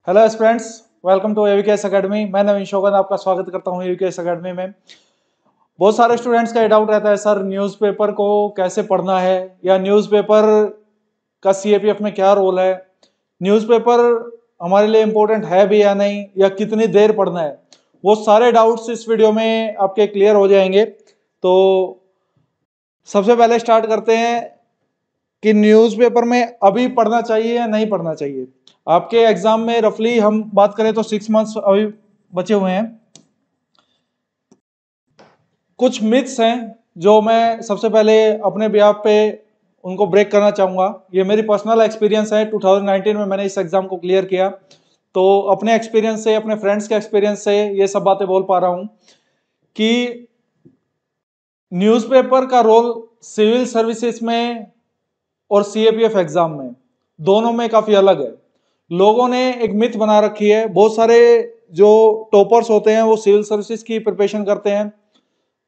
Hello students, welcome to AVKS academy. मैं नवीन शोगन आपका स्वागत करता हूं एवीकेएस एकेडमी में। बहुत सारे स्टूडेंट्स का ये डाउट रहता है, सर न्यूज़पेपर को कैसे पढ़ना है या न्यूज़पेपर का सीएपीएफ में क्या रोल है, न्यूज़पेपर हमारे लिए इम्पोर्टेंट है भी या नहीं, या कितनी देर पढ़ना है। वो सारे डाउट्स इस वीडियो में आपके क्लियर हो जाएंगे। तो सबसे पहले स्टार्ट करते हैं कि न्यूज़पेपर में अभी पढ़ना चाहिए या नहीं पढ़ना चाहिए। आपके एग्जाम में रफली हम बात करें तो 6 मंथ्स अभी बचे हुए हैं। कुछ मिथ्स हैं जो मैं सबसे पहले अपने बिहाफ पे उनको ब्रेक करना चाहूंगा। ये मेरी पर्सनल एक्सपीरियंस है, 2019 में मैंने इस एग्जाम को क्लियर किया, तो अपने एक्सपीरियंस से, अपने फ्रेंड्स के एक्सपीरियंस से ये सब बातें बोल पा रहा हूं कि न्यूज़पेपर का रोल सिविल सर्विसेज में और सीएपीएफ एग्जाम में दोनों में काफी अलग है। लोगों ने एक मिथ बना रखी है, बहुत सारे जो टॉपर्स होते हैं वो सिविल सर्विसेज की प्रिपरेशन करते हैं,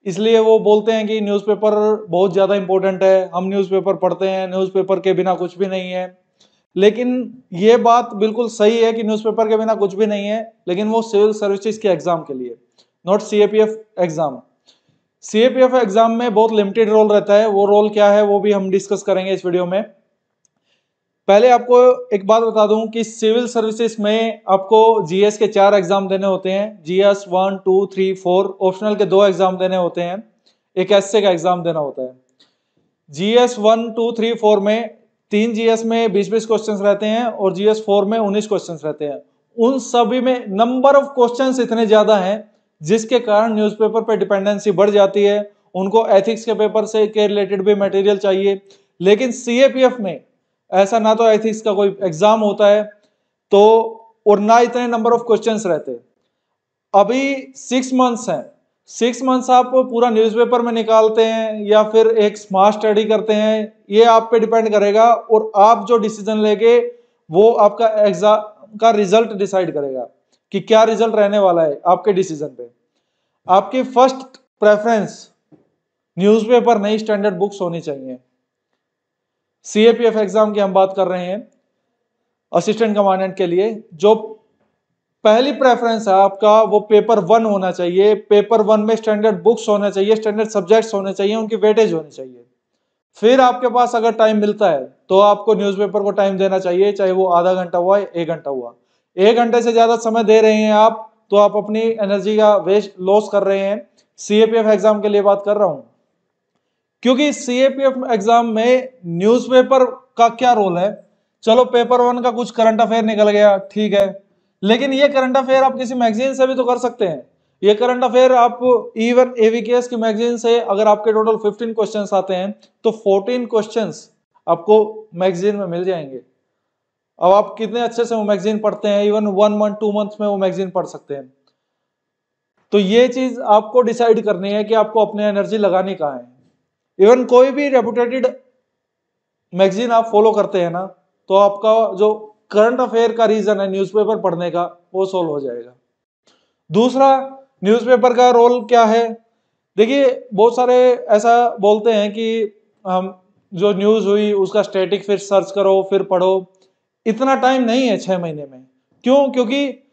इसलिए वो बोलते हैं कि न्यूज़पेपर बहुत ज़्यादा इंपॉर्टेंट है, हम न्यूज़पेपर पढ़ते हैं, न्यूज़पेपर के बिना कुछ भी नहीं है। लेकिन ये बात बिल्कुल सही है कि न्यूज़पेपर के बिना कुछ भी नहीं है, लेकिन वो सिविल सर्विसेज के एग्जाम के लिए, not CAPF exam. CAPF exam में बहुत लिमिटेड रोल रहता है, वो रोल क्या है वो भी हम डिस्कस करेंगे इस वीडियो में। पहले आपको एक बात बता दूं कि सिविल सर्विसेज में आपको जीएस के 4 एग्जाम देने होते हैं। जीएस 1, 2, 3, 4, ऑप्शनल के 2 एग्जाम देने होते हैं, एक एसए का एग्जाम देना होता है। जीएस 1, 2, 3, 4 में 3 जीएस में 20-20 क्वेश्चंस रहते हैं और जीएस 4 में 19 क्वेश्चंस रहते हैं। उन सभी में नंबर ऑफ क्वेश्चंस इतने ज्यादा हैं जिसके कारण न्यूज़पेपर पे डिपेंडेंसी बढ़ जाती है। उनको एथिक्स के पेपर से के रिलेटेड भी मटेरियल चाहिए, लेकिन सीएपीएफ में ऐसा ना तो एथिक्स का कोई एग्जाम होता है तो, और ना इतने नंबर ऑफ क्वेश्चंस रहते। अभी 6 मंथ्स हैं, 6 मंथ्स आप पूरा न्यूज़पेपर में निकालते हैं या फिर एक स्मार्ट स्टडी करते हैं, ये आप पे डिपेंड करेगा। और आप जो डिसीजन लेंगे वो आपका एग्जाम का रिजल्ट डिसाइड करेगा कि क्या रिजल्ट रहने वाला है आपके डिसीजन पे। आपकी फर्स्ट प्रेफरेंस न्यूज़पेपर नहीं, स्टैंडर्ड बुक्स होनी चाहिए। सीएपीएफ एग्जाम की हम बात कर रहे हैं, असिस्टेंट कमांडेंट के लिए जो पहली प्रेफरेंस है आपका वो पेपर 1 होना चाहिए। पेपर 1 में स्टैंडर्ड बुक्स होना चाहिए, स्टैंडर्ड सब्जेक्ट्स होने चाहिए, उनकी वेटेज होनी चाहिए। फिर आपके पास अगर टाइम मिलता है तो आपको न्यूज़पेपर को टाइम देना चाहिए, चाहे वो आधा घंटा हुआ, 1 घंटा हुआ। 1 घंटे से ज्यादा समय दे रहे हैं आप तो आप अपनी एनर्जी का वेस्ट लॉस कर रहे हैं। सीएपीएफ एग्जाम के लिए बात कर रहा हूं, क्योंकि सीएपीएफ एग्जाम में न्यूज़पेपर का क्या रोल है। चलो पेपर 1 का कुछ करंट अफेयर निकल गया, ठीक है, लेकिन ये करंट अफेयर आप किसी मैगजीन से भी तो कर सकते हैं। ये करंट अफेयर आप इवन एवीकेएस की मैगजीन से, अगर आपके टोटल 15 क्वेश्चंस आते हैं तो 14 क्वेश्चंस आपको मैगजीन में मिल जाएंगे। अब आप कितने अच्छे से वो मैगजीन पढ़ते हैं, इवन 1 मंथ 2 मंथ में वो मैगजीन पढ़ सकते हैं। तो ये चीज आपको डिसाइड करनी है कि आपको अपनी एनर्जी लगानी कहाँ है। इवन कोई भी रेपुटेटेड मैगजीन आप फॉलो करते हैं ना, तो आपका जो करंट अफेयर का रीजन है न्यूज़पेपर पढ़ने का वो सोल्व हो जाएगा। दूसरा, न्यूज़पेपर का रोल क्या है। देखिए बहुत सारे ऐसा बोलते हैं कि हम जो न्यूज़ हुई उसका स्टैटिक फिर सर्च करो फिर पढ़ो। इतना टाइम नहीं है 6 महीने में। क्यों? क्योंकि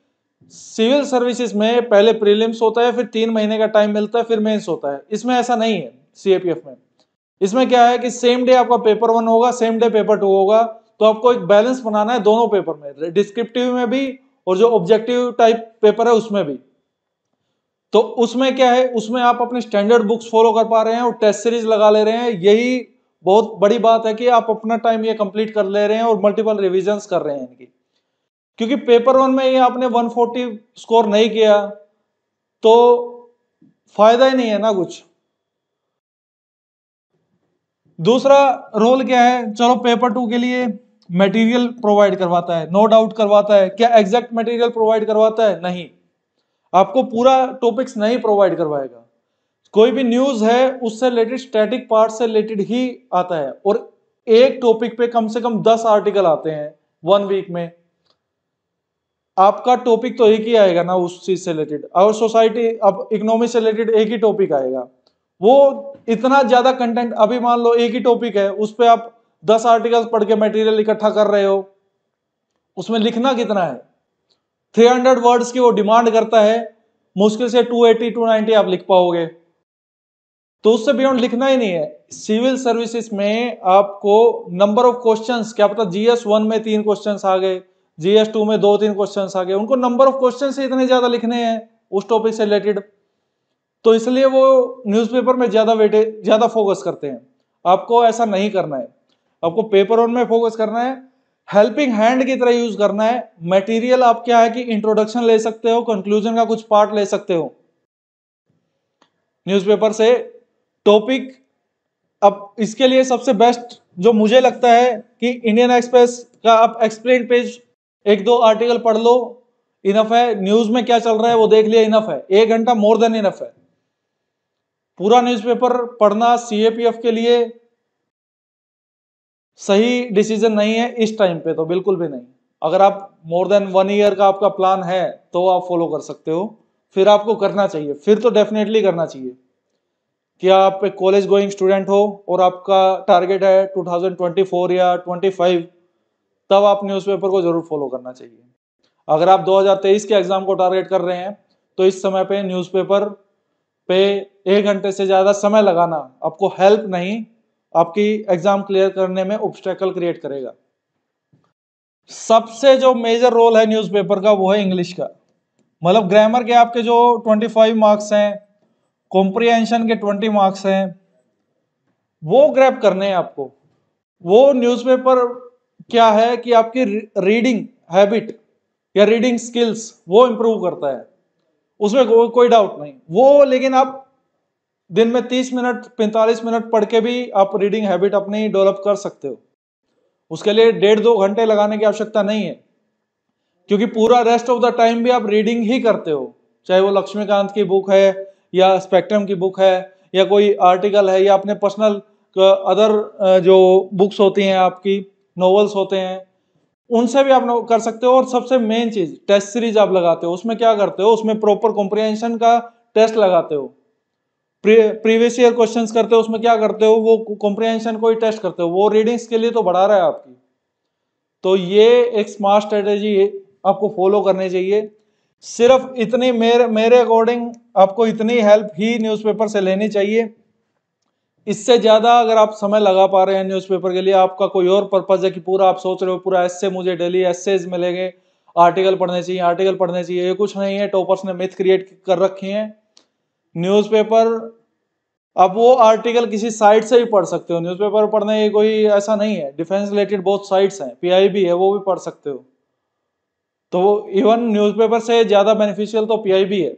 सिविल सर्विसेज में पहले प्रीलिम्स होता है, फिर 3 महीने का टाइम मिलता है, फिर मेंस होता है। इसमें ऐसा नहीं है सीएपीएफ में। इसमें क्या है कि सेम डे आपका पेपर 1 होगा, सेम डे पेपर 2 होगा, तो आपको एक बैलेंस बनाना है दोनों पेपर में, डिस्क्रिप्टिव में भी और जो ऑब्जेक्टिव टाइप पेपर है उसमें भी। तो उसमें क्या है, उसमें आप अपने स्टैंडर्ड बुक्स फॉलो कर पा रहे हैं और टेस्ट सीरीज लगा ले रहे हैं। यही बहुत बड़ी बात है कि आप अपना टाइम ये कंप्लीट कर ले रहे हैं और मल्टीपल रिविजन्स कर रहे हैं इनकी। क्योंकि पेपर 1 में ये आपने 140 स्कोर नहीं किया तो फायदा ही नहीं है ना कुछ। दूसरा रोल क्या है, चलो पेपर 2 के लिए मटेरियल प्रोवाइड करवाता है, नो डाउट करवाता है। क्या एग्जैक्ट मटेरियल प्रोवाइड करवाता है? नहीं, आपको पूरा टॉपिक्स नहीं प्रोवाइड करवाएगा। कोई भी न्यूज है उससे रिलेटेड स्टैटिक पार्ट से रिलेटेड ही आता है, और एक टॉपिक पे कम से कम 10 आर्टिकल आते हैं 1 वीक में। आपका टॉपिक तो एक ही आएगा ना उस चीज से रिलेटेड, और सोसाइटी अब इकोनॉमी से रिलेटेड एक ही टॉपिक आएगा। वो इतना ज्यादा कंटेंट, अभी मान लो एक ही टॉपिक है उस पर आप 10 आर्टिकल्स पढ़ के मटेरियल इकट्ठा कर रहे हो, उसमें लिखना कितना है। 300 वर्ड्स की वो डिमांड करता है, मुश्किल से 280 290 आप लिख पाओगे, तो उससे बियॉन्ड लिखना ही नहीं है। सिविल सर्विसेज में आपको नंबर ऑफ क्वेश्चंस, क्या पता जीएस 1 में 3 क्वेश्चंस आ गए, जीएस 2 में 2-3 क्वेश्चंस आ गए, उनको नंबर ऑफ क्वेश्चंस से इतने ज्यादा लिखने हैं उस टॉपिक से रिलेटेड, तो इसलिए वो न्यूज़पेपर में ज्यादा फोकस करते हैं। आपको ऐसा नहीं करना है, आपको पेपर वन में फोकस करना है, हेल्पिंग हैंड की तरह यूज करना है। मटेरियल आप क्या है कि इंट्रोडक्शन ले सकते हो, कंक्लूजन का कुछ पार्ट ले सकते हो न्यूज़पेपर से, टॉपिक। अब इसके लिए सबसे बेस्ट जो मुझे लगता है कि इंडियन एक्सप्रेस का आप एक्सप्लेन पेज 1-2 आर्टिकल पढ़ लो, इनफ है। न्यूज में क्या चल रहा है वो देख लिया, इनफ है। 1 घंटा मोर देन इनफ है। पूरा न्यूज़पेपर पढ़ना सीएपीएफ के लिए सही डिसीजन नहीं है इस टाइम पे, तो बिल्कुल भी नहीं। अगर आप मोर देन 1 ईयर का आपका प्लान है तो आप फॉलो कर सकते हो, फिर आपको करना चाहिए, फिर तो डेफिनेटली करना चाहिए कि आप एक कॉलेज गोइंग स्टूडेंट हो और आपका टारगेट है 2024 या 25, तब आप न्यूज़पेपर को जरूर फॉलो करना चाहिए। अगर आप 2023 के एग्जाम को टारगेट कर रहे हैं तो इस समय पे न्यूज़पेपर पे 1 घंटे से ज्यादा समय लगाना आपको हेल्प नहीं, आपकी एग्जाम क्लियर करने में ऑब्स्टेकल क्रिएट करेगा। सबसे जो मेजर रोल है न्यूज़पेपर का वो है इंग्लिश का। मतलब ग्रामर के आपके जो 25 मार्क्स हैं, कॉम्प्रिहेंशन के 20 मार्क्स हैं, वो ग्रैब करने हैं आपको। वो न्यूज़पेपर क्या है कि आपकी रीडिंग हैबिट या रीडिंग स्किल्स वो इंप्रूव करता है, उसमें कोई डाउट नहीं वो। लेकिन आप दिन में 30 मिनट 45 मिनट पढ़ के भी आप रीडिंग हैबिट अपनी डेवलप कर सकते हो। उसके लिए 1.5-2 घंटे लगाने की आवश्यकता नहीं है, क्योंकि पूरा रेस्ट ऑफ द टाइम भी आप रीडिंग ही करते हो, चाहे वो लक्ष्मीकांत की बुक है या स्पेक्ट्रम की बुक है या कोई आर्टिकल है या अपने पर्सनल अदर जो बुक्स होती हैं आपकी, नॉवेल्स होते हैं, उनसे भी आप कर सकते हो। और सबसे मेन चीज टेस्ट सीरीज आप लगाते हो, उसमें क्या करते हो, उसमें प्रॉपर कॉम्प्रिहेंशन का टेस्ट लगाते हो, प्रीवियस ईयर क्वेश्चंस करते हो, उसमें क्या करते हो, वो कॉम्प्रिहेंशन को ही टेस्ट करते हो, वो रीडिंग्स के लिए तो बढ़ा रहा है आपकी। तो ये एक स्मार्ट स्ट्रेटेजी आपको फॉलो करनी चाहिए। सिर्फ इतनी मेरे अकॉर्डिंग आपको इतनी हेल्प ही न्यूज़पेपर से लेनी चाहिए। इससे ज्यादा अगर आप समय लगा पा रहे हैं न्यूज़पेपर के लिए, आपका कोई और पर्पज है कि पूरा आप सोच रहे हो पूरा एस्से मुझे डेली एस्सेज मिलेंगे, आर्टिकल पढ़ने चाहिए, आर्टिकल पढ़ने चाहिए, ये कुछ नहीं है। टॉपर्स ने मिथ क्रिएट कर रखी है। न्यूज़पेपर अब वो आर्टिकल किसी साइट से ही पढ़ सकते हो, न्यूज़पेपर पढ़ने की कोई ऐसा नहीं है। डिफेंस रिलेटेड बहुत साइट्स हैं, पीआईबी है, वो भी पढ़ सकते हो। तो इवन न्यूज़पेपर से ज्यादा बेनिफिशियल तो पीआईबी है,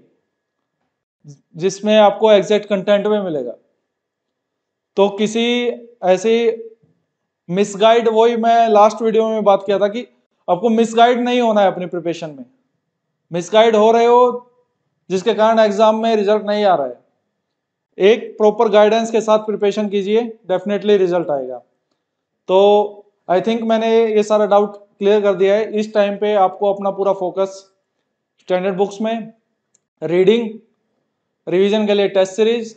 जिसमें आपको एग्जैक्ट कंटेंट में मिलेगा। तो किसी ऐसी मिसगाइड, वही मैं लास्ट वीडियो में बात किया था कि आपको मिसगाइड नहीं होना है अपनी प्रिपरेशन में। मिसगाइड हो रहे हो जिसके कारण एग्जाम में रिजल्ट नहीं आ रहा है, एक प्रॉपर गाइडेंस के साथ प्रिपरेशन कीजिए, डेफिनेटली रिजल्ट आएगा। तो आई थिंक मैंने ये सारा डाउट क्लियर कर दिया है। इस टाइम पे आपको अपना पूरा फोकस स्टैंडर्ड बुक्स में, रीडिंग, रिवीजन के लिए टेस्ट सीरीज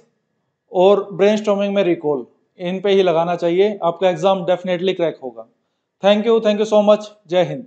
और ब्रेनस्टॉर्मिंग में रिकॉल, इन पे ही लगाना चाहिए। आपका एग्जाम डेफिनेटली क्रैक होगा। Thank you so much. जय हिंद।